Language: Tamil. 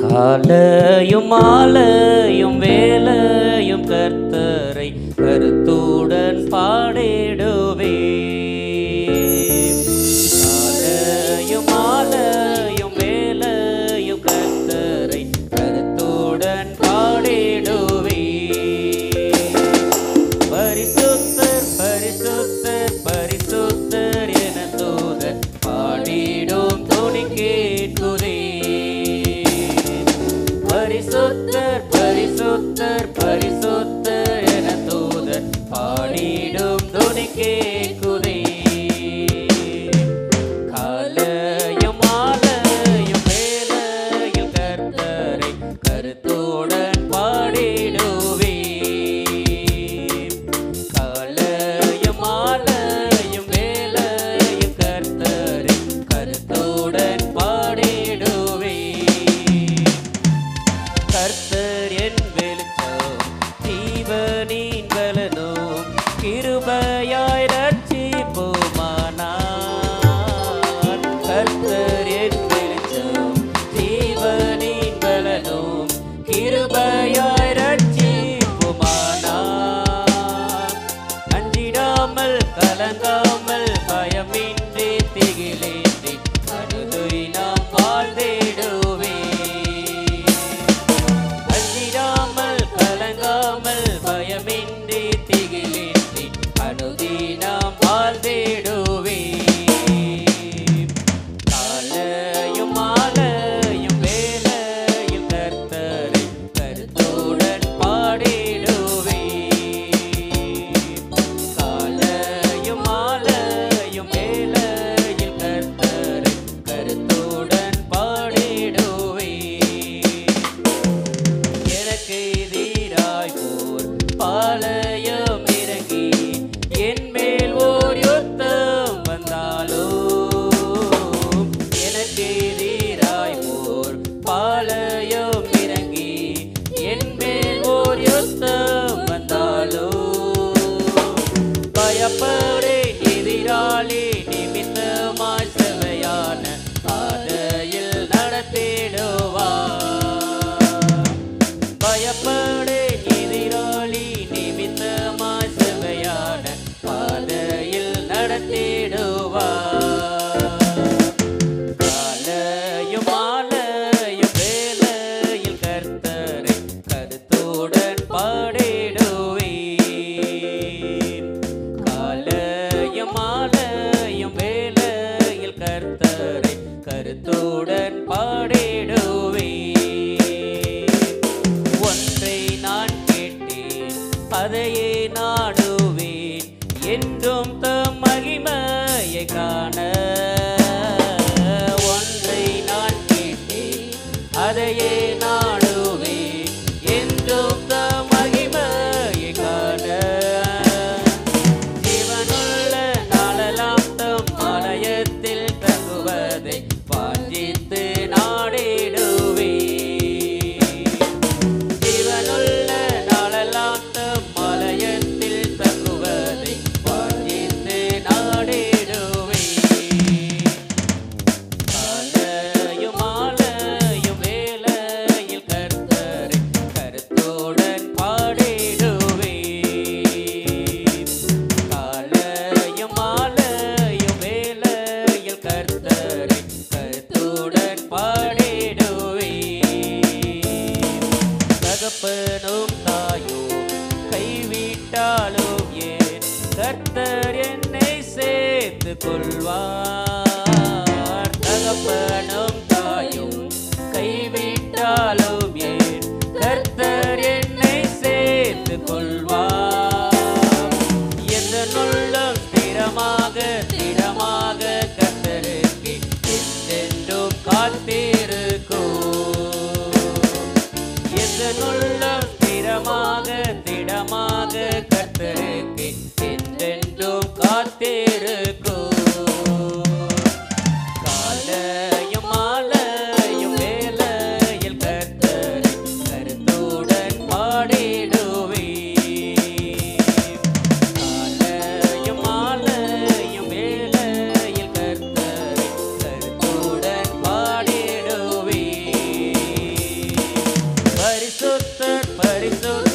காலையும் மாலையும் வேலையும் கர்த்தரை கருத்துடன் பாடிடுவே. காலையும் மாலையும் வேலையும் கர்த்தரை கருத்துடன் பாடிடுவே. பரிசுத்தர் பரிசுத்தர் பரிசுத்தர் என தூதர் பாடிடும் துணி கேட்குதே. பரிசுத்தர் பரிசுத்தர் பரிசுத்தர் என தூதர் பாடிடும் துணி கேட்குதே. காலையும் மாலையும் வேலையில் கர்த்தரை கருத்துடன் பாடிடுவே. காலையும் மாலையும் வேலையில் கர்த்தரை கருத்துடன் பாடிடுவே. கர்த்தர் என் வெளிச்சம் ஜீவனின் பலனும் கிருபையாய் ரட்சிப்புமானார். கர்த்தர் என் வெளிச்சம் ஜீவனின் பலனும் கிருபையாய் ரட்சிப்புமானார். அஞ்சிடாமல் கலங்காமல் பயமின்றி திகிலின்றி அனுதை நாம் வாழ்ந்திடுவே. அஞ்சிடாமல் கலங்காமல் பயமின்றி திகிலின்றி அனுதினம் வாழ்ந்திடுவே. காலையும் மாலையும் வேலையில் கர்த்தரை கருத்துடன் பாடிடுவே. காலையும் மாலையும் வேலையில் கர்த்தரை கருத்துடன் பாடிடுவே. எனக்கு எதிராய் ஓர் பாளையம் இறங்கி என் மேல் ஓர் யுத்தம் வந்தாலும், எனக்கு எதிராய் ஓர் பாளையம் இறங்கி என் மேல் ஓர் யுத்தம் வந்தாலும், பயப்படேன் எதிராளி நிமித்தமாய் செவையான பாதையில் நடத்திடுவார். பயப்படேன் எதிராளி நிமித்தமாய் செவையான பாதையில் நடத்திடுவார். காலையும் மாலையும் வேலையில் கர்த்தரை கருத்துடன் பாடிடுவேன். காலையும் மாலையும் வேலையில் கர்த்தரை கருத்துடன் பாடிடுவேன். ஒன்றை நான் கேட்டேன் அதையே நாடுவேன் என்றும் தம் மகிமையை காண. ஒன்றை நான் கேட்டேன் அதையே நாடுவேன் என்றும் தம் மகிமையை காண. ஜீவனுள்ள நாளெல்லாம் தம் ஆலயத்தில் தங்குவதை வாஞ்சித்து நாடிடுவேன். ஜீவனுள்ள நாளெல்லாம் தம் ஆலயத்தில் தங்குவதை வாஞ்சித்து நாடிடுவேன். காலையும் மாலையும் வேலையில் கர்த்தரை கருத்துடன் பாடிடுவேன். காலையும் மாலையும் வேலையில் கர்த்தரை கருத்துடன் பாடிடுவேன். தகப்பனும் தாயும் கைவிட்டாலும் ஏன் கர்த்தர் என்னை சேர்த்து கொள்வார். தகப்பனும் தாயும் கைவிட்டாலும் ஏன் கர்த்தர் என்னை சேர்த்து கொள்வார். எந்த நுள்ளம் திடமாக திடமாக கர்த்தருக்கு என்றென்றும் காத்திருக்கும். எந்த நுள்ளம் திடமாக திடமாக கர்த்தருக்கு என்றென்றும் காத்திருக்கும். காலையும் பரிசுத்த